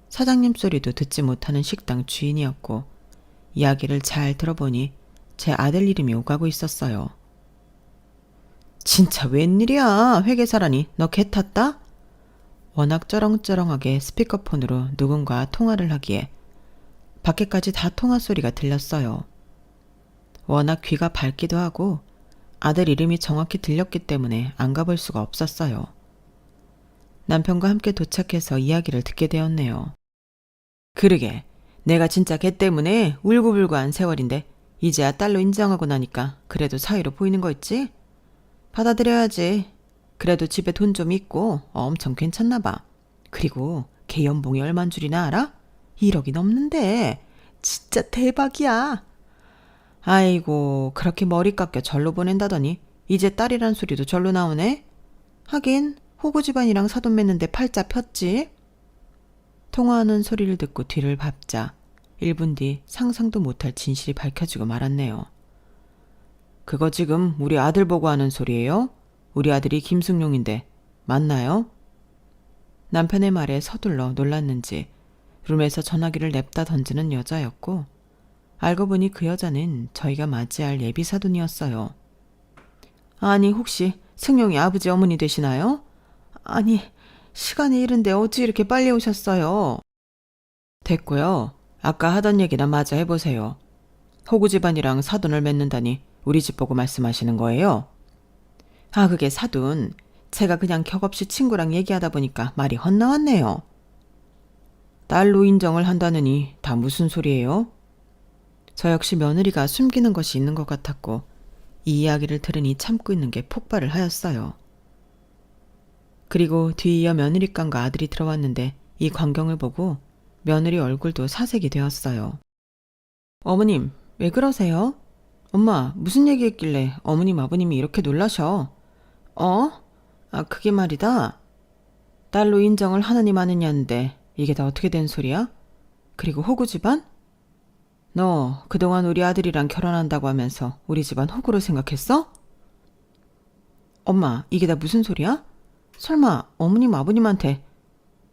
S1: 사장님 소리도 듣지 못하는 식당 주인이었고 이야기를 잘 들어보니 제 아들 이름이 오가고 있었어요. 진짜 웬일이야. 회계사라니 너 개 탔다? 워낙 쩌렁쩌렁하게 스피커폰으로 누군가 통화를 하기에 밖에까지 다 통화 소리가 들렸어요. 워낙 귀가 밝기도 하고 아들 이름이 정확히 들렸기 때문에 안 가볼 수가 없었어요. 남편과 함께 도착해서 이야기를 듣게 되었네요. 그러게 내가 진짜 걔 때문에 울고불고한 세월인데 이제야 딸로 인정하고 나니까 그래도 사위로 보이는 거 있지? 받아들여야지. 그래도 집에 돈 좀 있고 엄청 괜찮나 봐. 그리고 걔 연봉이 얼만 줄이나 알아? 1억이 넘는데 진짜 대박이야. 아이고 그렇게 머리 깎여 절로 보낸다더니 이제 딸이란 소리도 절로 나오네. 하긴 호구 집안이랑 사돈 맺는데 팔자 폈지. 통화하는 소리를 듣고 뒤를 밟자 1분 뒤 상상도 못할 진실이 밝혀지고 말았네요. 그거 지금 우리 아들 보고 하는 소리예요? 우리 아들이 김승용인데 맞나요? 남편의 말에 서둘러 놀랐는지 룸에서 전화기를 냅다 던지는 여자였고 알고 보니 그 여자는 저희가 맞이할 예비사돈이었어요. 아니 혹시 승용이 아버지 어머니 되시나요? 아니 시간이 이른데 어찌 이렇게 빨리 오셨어요? 됐고요. 아까 하던 얘기나 마저 해보세요. 호구 집안이랑 사돈을 맺는다니 우리 집 보고 말씀하시는 거예요? 아 그게 사돈. 제가 그냥 격없이 친구랑 얘기하다 보니까 말이 헛나왔네요. 딸로 인정을 한다느니 다 무슨 소리예요? 저 역시 며느리가 숨기는 것이 있는 것 같았고 이 이야기를 들으니 참고 있는 게 폭발을 하였어요. 그리고 뒤이어 며느리감과 아들이 들어왔는데 이 광경을 보고 며느리 얼굴도 사색이 되었어요. 어머님 왜 그러세요? 엄마 무슨 얘기했길래 어머님 아버님이 이렇게 놀라셔? 어? 아 그게 말이다. 딸로 인정을 하느니 마느냐는데 이게 다 어떻게 된 소리야? 그리고 호구 집안? 너 그동안 우리 아들이랑 결혼한다고 하면서 우리 집안 호구로 생각했어? 엄마 이게 다 무슨 소리야? 설마 어머님 아버님한테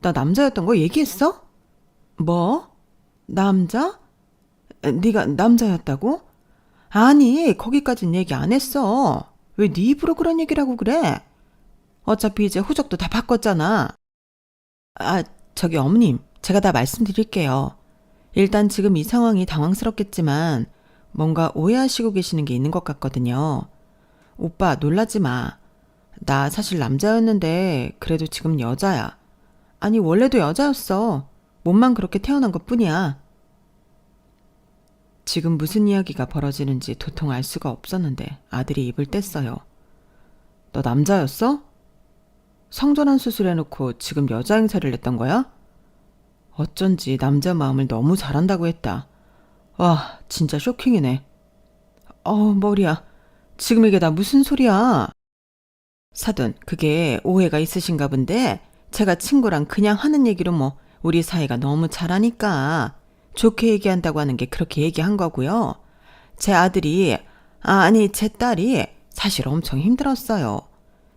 S1: 나 남자였던 거 얘기했어? 뭐? 남자? 네가 남자였다고? 아니 거기까진 얘기 안 했어. 왜 네 입으로 그런 얘기를 하고 그래? 어차피 이제 호적도 다 바꿨잖아. 아 저기 어머님 제가 다 말씀드릴게요. 일단 지금 이 상황이 당황스럽겠지만 뭔가 오해하시고 계시는 게 있는 것 같거든요. 오빠 놀라지 마. 나 사실 남자였는데 그래도 지금 여자야. 아니 원래도 여자였어. 몸만 그렇게 태어난 것뿐이야. 지금 무슨 이야기가 벌어지는지 도통 알 수가 없었는데 아들이 입을 뗐어요. 너 남자였어? 성전환 수술해놓고 지금 여자 행세를 냈던 거야? 어쩐지 남자 마음을 너무 잘한다고 했다. 와, 진짜 쇼킹이네. 머리야. 지금 이게 다 무슨 소리야? 사돈, 그게 오해가 있으신가 본데 제가 친구랑 그냥 하는 얘기로 뭐 우리 사이가 너무 잘하니까 좋게 얘기한다고 하는 게 그렇게 얘기한 거고요. 제 아들이, 아니 제 딸이 사실 엄청 힘들었어요.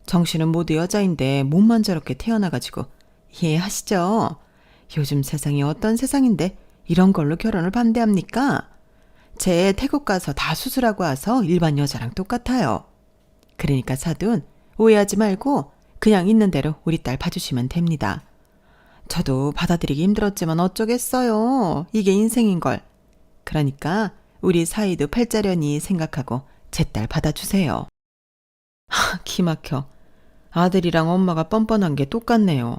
S1: 정신은 모두 여자인데 몸만 저렇게 태어나가지고 이해하시죠? 요즘 세상이 어떤 세상인데 이런 걸로 결혼을 반대합니까? 제 태국 가서 다 수술하고 와서 일반 여자랑 똑같아요. 그러니까 사돈, 오해하지 말고 그냥 있는 대로 우리 딸 봐주시면 됩니다. 저도 받아들이기 힘들었지만 어쩌겠어요. 이게 인생인걸. 그러니까 우리 사이도 팔자련이 생각하고 제 딸 받아주세요. 기막혀. 아들이랑 엄마가 뻔뻔한 게 똑같네요.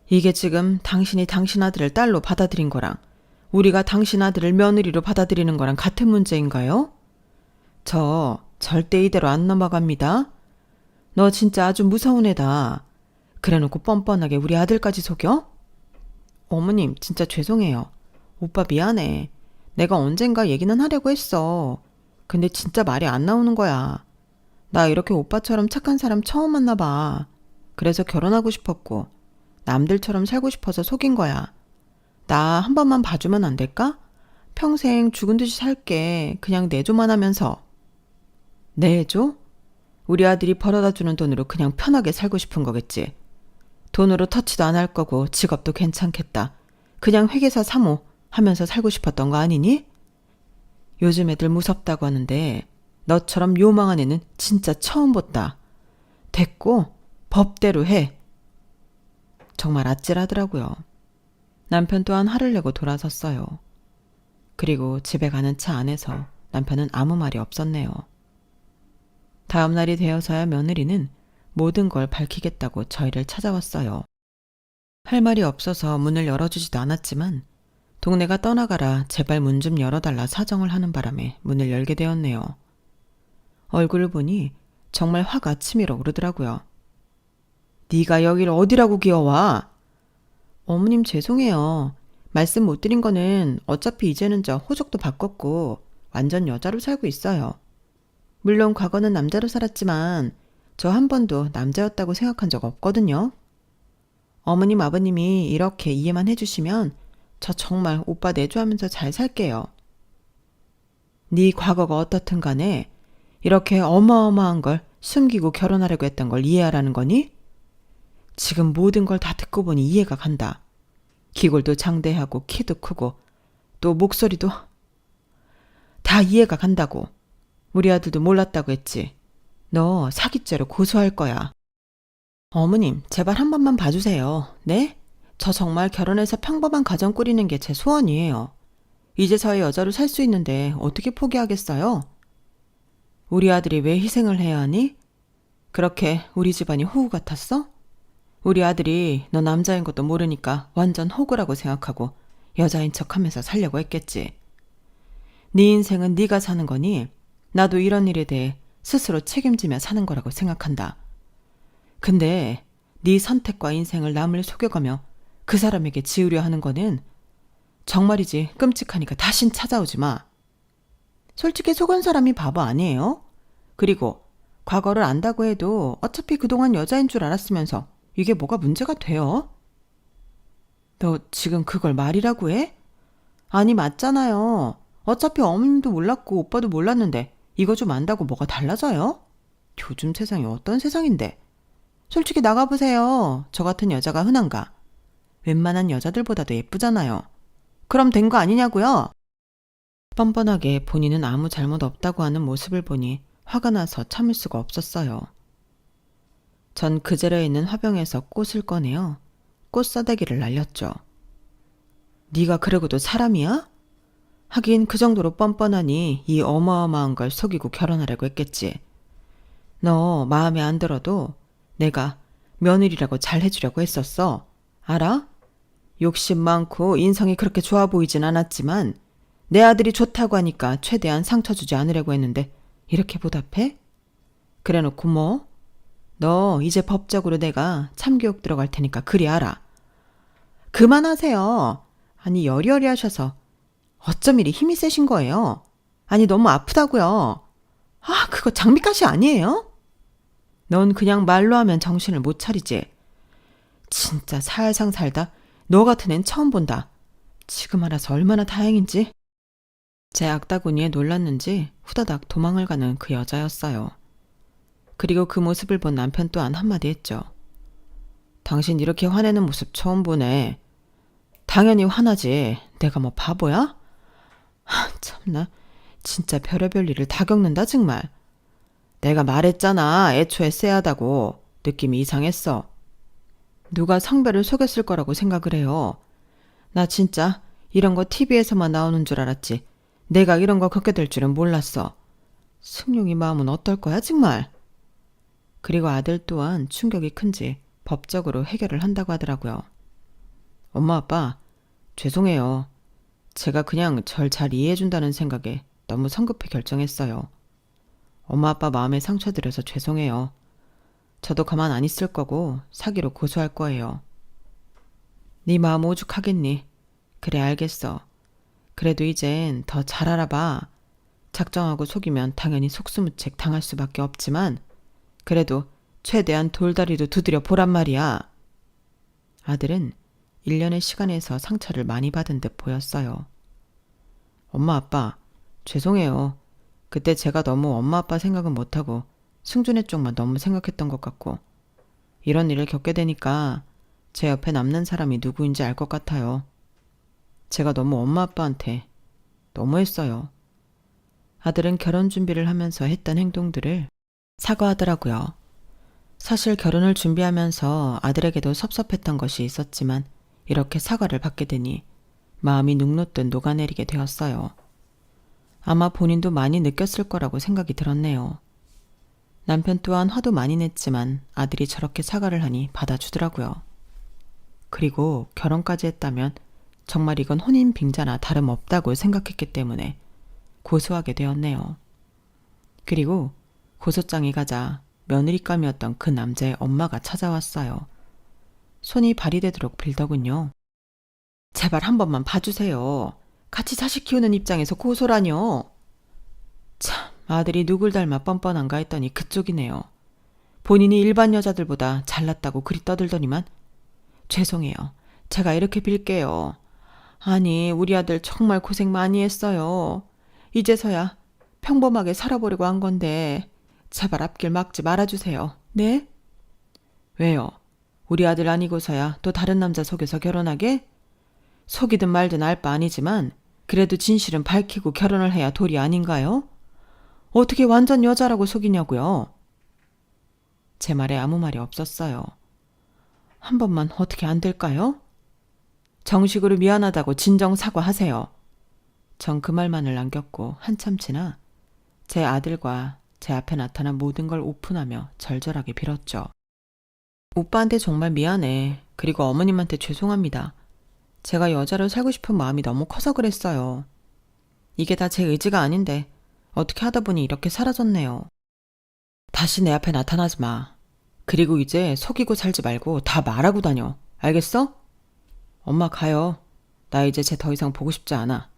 S1: 이게 지금 당신이 당신 아들을 딸로 받아들인 거랑 우리가 당신 아들을 며느리로 받아들이는 거랑 같은 문제인가요? 저 절대 이대로 안 넘어갑니다. 너 진짜 아주 무서운 애다. 그래놓고 뻔뻔하게 우리 아들까지 속여? 어머님, 진짜 죄송해요. 오빠 미안해. 내가 언젠가 얘기는 하려고 했어. 근데 진짜 말이 안 나오는 거야. 나 이렇게 오빠처럼 착한 사람 처음 만나봐. 그래서 결혼하고 싶었고 남들처럼 살고 싶어서 속인 거야. 나 한 번만 봐주면 안 될까? 평생 죽은 듯이 살게. 그냥 내조만 하면서. 내조? 우리 아들이 벌어다 주는 돈으로 그냥 편하게 살고 싶은 거겠지. 돈으로 터치도 안 할 거고 직업도 괜찮겠다. 그냥 회계사 사모 하면서 살고 싶었던 거 아니니? 요즘 애들 무섭다고 하는데 너처럼 요망한 애는 진짜 처음 봤다. 됐고 법대로 해. 정말 아찔하더라고요. 남편 또한 화를 내고 돌아섰어요. 그리고 집에 가는 차 안에서 남편은 아무 말이 없었네요. 다음 날이 되어서야 며느리는 모든 걸 밝히겠다고 저희를 찾아왔어요. 할 말이 없어서 문을 열어주지도 않았지만 동네가 떠나가라 제발 문 좀 열어달라 사정을 하는 바람에 문을 열게 되었네요. 얼굴을 보니 정말 화가 치밀어 오르더라고요. 네가 여길 어디라고 기어와? 어머님 죄송해요. 말씀 못 드린 거는 어차피 이제는 저 호적도 바꿨고 완전 여자로 살고 있어요. 물론 과거는 남자로 살았지만 저 한 번도 남자였다고 생각한 적 없거든요. 어머님 아버님이 이렇게 이해만 해주시면 저 정말 오빠 내조하면서 잘 살게요. 네 과거가 어떻든 간에 이렇게 어마어마한 걸 숨기고 결혼하려고 했던 걸 이해하라는 거니? 지금 모든 걸 다 듣고 보니 이해가 간다. 기골도 장대하고 키도 크고 또 목소리도 다 이해가 간다고. 우리 아들도 몰랐다고 했지. 너 사기죄로 고소할 거야. 어머님, 제발 한 번만 봐주세요. 네? 저 정말 결혼해서 평범한 가정 꾸리는 게 제 소원이에요. 이제서야 여자로 살 수 있는데 어떻게 포기하겠어요? 우리 아들이 왜 희생을 해야 하니? 그렇게 우리 집안이 호구 같았어? 우리 아들이 너 남자인 것도 모르니까 완전 호구라고 생각하고 여자인 척하면서 살려고 했겠지. 네 인생은 네가 사는 거니 나도 이런 일에 대해 스스로 책임지며 사는 거라고 생각한다. 근데 네 선택과 인생을 남을 속여가며 그 사람에게 지우려 하는 거는 정말이지 끔찍하니까 다신 찾아오지 마. 솔직히 속은 사람이 바보 아니에요? 그리고 과거를 안다고 해도 어차피 그동안 여자인 줄 알았으면서 이게 뭐가 문제가 돼요? 너 지금 그걸 말이라고 해? 아니 맞잖아요. 어차피 어머님도 몰랐고 오빠도 몰랐는데 이거 좀 안다고 뭐가 달라져요? 요즘 세상이 어떤 세상인데. 솔직히 나가보세요. 저 같은 여자가 흔한가? 웬만한 여자들보다도 예쁘잖아요. 그럼 된 거 아니냐고요? 뻔뻔하게 본인은 아무 잘못 없다고 하는 모습을 보니 화가 나서 참을 수가 없었어요. 전 그 자리에 있는 화병에서 꽃을 꺼내어 꽃사대기를 날렸죠. 네가 그러고도 사람이야? 하긴 그 정도로 뻔뻔하니 이 어마어마한 걸 속이고 결혼하려고 했겠지. 너 마음에 안 들어도 내가 며느리라고 잘 해주려고 했었어. 알아? 욕심 많고 인성이 그렇게 좋아 보이진 않았지만 내 아들이 좋다고 하니까 최대한 상처 주지 않으려고 했는데 이렇게 보답해? 그래놓고 뭐? 너 이제 법적으로 내가 참교육 들어갈 테니까 그리 알아. 그만하세요. 아니 여리여리 하셔서 어쩜 이리 힘이 세신 거예요? 아니 너무 아프다고요. 아 그거 장미가시 아니에요? 넌 그냥 말로 하면 정신을 못 차리지. 진짜 살상 살다 너 같은 앤 처음 본다. 지금 알아서 얼마나 다행인지. 제 악다구니에 놀랐는지 후다닥 도망을 가는 그 여자였어요. 그리고 그 모습을 본 남편 또한 한마디 했죠. 당신 이렇게 화내는 모습 처음 보네. 당연히 화나지. 내가 뭐 바보야? 참나 진짜 별의별 일을 다 겪는다 정말. 내가 말했잖아. 애초에 쎄하다고. 느낌이 이상했어. 누가 성별을 속였을 거라고 생각을 해요. 나 진짜 이런 거 TV에서만 나오는 줄 알았지. 내가 이런 거 겪게 될 줄은 몰랐어. 승용이 마음은 어떨 거야 정말. 그리고 아들 또한 충격이 큰지 법적으로 해결을 한다고 하더라고요. 엄마 아빠 죄송해요. 제가 그냥 절 잘 이해해준다는 생각에 너무 성급히 결정했어요. 엄마 아빠 마음에 상처 드려서 죄송해요. 저도 가만 안 있을 거고 사기로 고소할 거예요. 네 마음 오죽하겠니? 그래 알겠어. 그래도 이젠 더 잘 알아봐. 작정하고 속이면 당연히 속수무책 당할 수밖에 없지만 그래도 최대한 돌다리도 두드려 보란 말이야. 아들은 1년의 시간에서 상처를 많이 받은 듯 보였어요. 엄마 아빠 죄송해요. 그때 제가 너무 엄마 아빠 생각은 못하고 승준의 쪽만 너무 생각했던 것 같고 이런 일을 겪게 되니까 제 옆에 남는 사람이 누구인지 알 것 같아요. 제가 너무 엄마 아빠한테 너무했어요. 아들은 결혼 준비를 하면서 했던 행동들을 사과하더라고요. 사실 결혼을 준비하면서 아들에게도 섭섭했던 것이 있었지만 이렇게 사과를 받게 되니 마음이 눅눅듯 녹아내리게 되었어요. 아마 본인도 많이 느꼈을 거라고 생각이 들었네요. 남편 또한 화도 많이 냈지만 아들이 저렇게 사과를 하니 받아주더라고요. 그리고 결혼까지 했다면 정말 이건 혼인 빙자나 다름없다고 생각했기 때문에 고소하게 되었네요. 그리고 고소장이 가자 며느리감이었던 그 남자의 엄마가 찾아왔어요. 손이 발이되도록 빌더군요. 제발 한 번만 봐주세요. 같이 자식 키우는 입장에서 고소라뇨. 참 아들이 누굴 닮아 뻔뻔한가 했더니 그쪽이네요. 본인이 일반 여자들보다 잘났다고 그리 떠들더니만. 죄송해요. 제가 이렇게 빌게요. 아니 우리 아들 정말 고생 많이 했어요. 이제서야 평범하게 살아보려고 한 건데 제발 앞길 막지 말아주세요. 네? 왜요? 우리 아들 아니고서야 또 다른 남자 속여서 결혼하게? 속이든 말든 알 바 아니지만 그래도 진실은 밝히고 결혼을 해야 도리 아닌가요? 어떻게 완전 여자라고 속이냐고요? 제 말에 아무 말이 없었어요. 한 번만 어떻게 안 될까요? 정식으로 미안하다고 진정 사과하세요. 전 그 말만을 남겼고 한참 지나 제 아들과 제 앞에 나타난 모든 걸 오픈하며 절절하게 빌었죠. 오빠한테 정말 미안해. 그리고 어머님한테 죄송합니다. 제가 여자로 살고 싶은 마음이 너무 커서 그랬어요. 이게 다 제 의지가 아닌데 어떻게 하다 보니 이렇게 사라졌네요. 다시 내 앞에 나타나지 마. 그리고 이제 속이고 살지 말고 다 말하고 다녀. 알겠어? 엄마 가요. 나 이제 쟤 더 이상 보고 싶지 않아.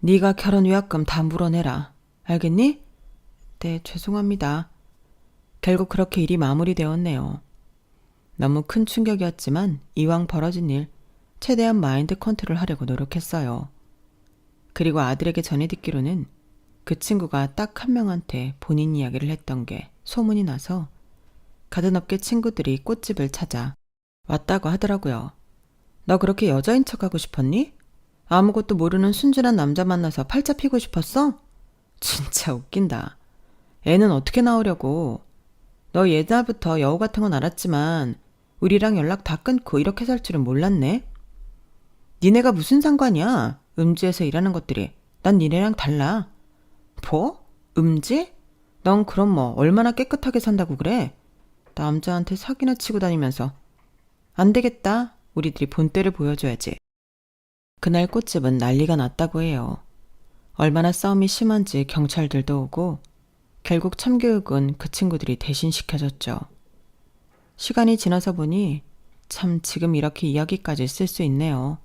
S1: 네가 결혼 위약금 다 물어내라. 알겠니? 네, 죄송합니다. 결국 그렇게 일이 마무리되었네요. 너무 큰 충격이었지만 이왕 벌어진 일 최대한 마인드 컨트롤 하려고 노력했어요. 그리고 아들에게 전해 듣기로는 그 친구가 딱 한 명한테 본인 이야기를 했던 게 소문이 나서 가든업계 친구들이 꽃집을 찾아 왔다고 하더라고요. 너 그렇게 여자인 척하고 싶었니? 아무것도 모르는 순진한 남자 만나서 팔자 피고 싶었어? 진짜 웃긴다. 애는 어떻게 나오려고. 너 옛날부터 여우 같은 건 알았지만 우리랑 연락 다 끊고 이렇게 살 줄은 몰랐네. 니네가 무슨 상관이야. 음지에서 일하는 것들이. 난 니네랑 달라. 뭐? 음지? 넌 그럼 뭐 얼마나 깨끗하게 산다고 그래? 남자한테 사기나 치고 다니면서. 안 되겠다. 우리들이 본때를 보여줘야지. 그날 꽃집은 난리가 났다고 해요. 얼마나 싸움이 심한지 경찰들도 오고 결국 참교육은 그 친구들이 대신 시켜줬죠. 시간이 지나서 보니 참 지금 이렇게 이야기까지 쓸 수 있네요.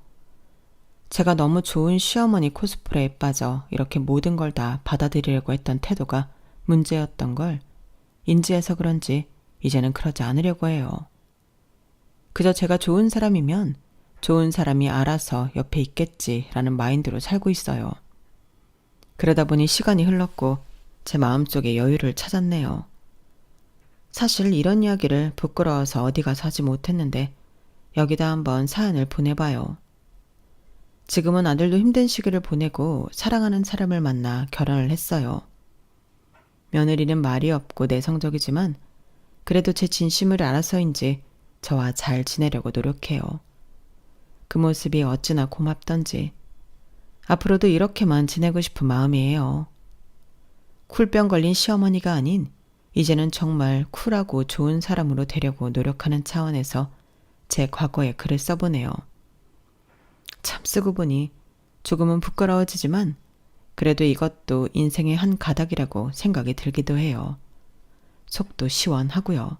S1: 제가 너무 좋은 시어머니 코스프레에 빠져 이렇게 모든 걸 다 받아들이려고 했던 태도가 문제였던 걸 인지해서 그런지 이제는 그러지 않으려고 해요. 그저 제가 좋은 사람이면 좋은 사람이 알아서 옆에 있겠지라는 마인드로 살고 있어요. 그러다 보니 시간이 흘렀고 제 마음속에 여유를 찾았네요. 사실 이런 이야기를 부끄러워서 어디 가서 하지 못했는데 여기다 한번 사연을 보내봐요. 지금은 아들도 힘든 시기를 보내고 사랑하는 사람을 만나 결혼을 했어요. 며느리는 말이 없고 내성적이지만 그래도 제 진심을 알아서인지 저와 잘 지내려고 노력해요. 그 모습이 어찌나 고맙던지 앞으로도 이렇게만 지내고 싶은 마음이에요. 쿨병 걸린 시어머니가 아닌 이제는 정말 쿨하고 좋은 사람으로 되려고 노력하는 차원에서 제 과거에 글을 써보네요. 참 쓰고 보니 조금은 부끄러워지지만 그래도 이것도 인생의 한 가닥이라고 생각이 들기도 해요. 속도 시원하고요.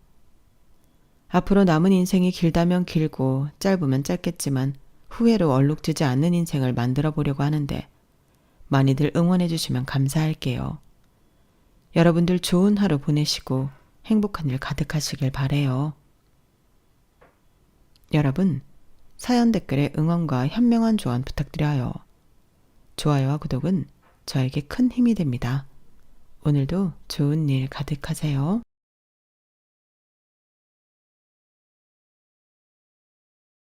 S1: 앞으로 남은 인생이 길다면 길고 짧으면 짧겠지만 후회로 얼룩지지 않는 인생을 만들어 보려고 하는데 많이들 응원해 주시면 감사할게요. 여러분들 좋은 하루 보내시고 행복한 일 가득하시길 바래요. 여러분, 사연 댓글에 응원과 현명한 조언 부탁드려요. 좋아요와 구독은 저에게 큰 힘이 됩니다. 오늘도 좋은 일 가득하세요.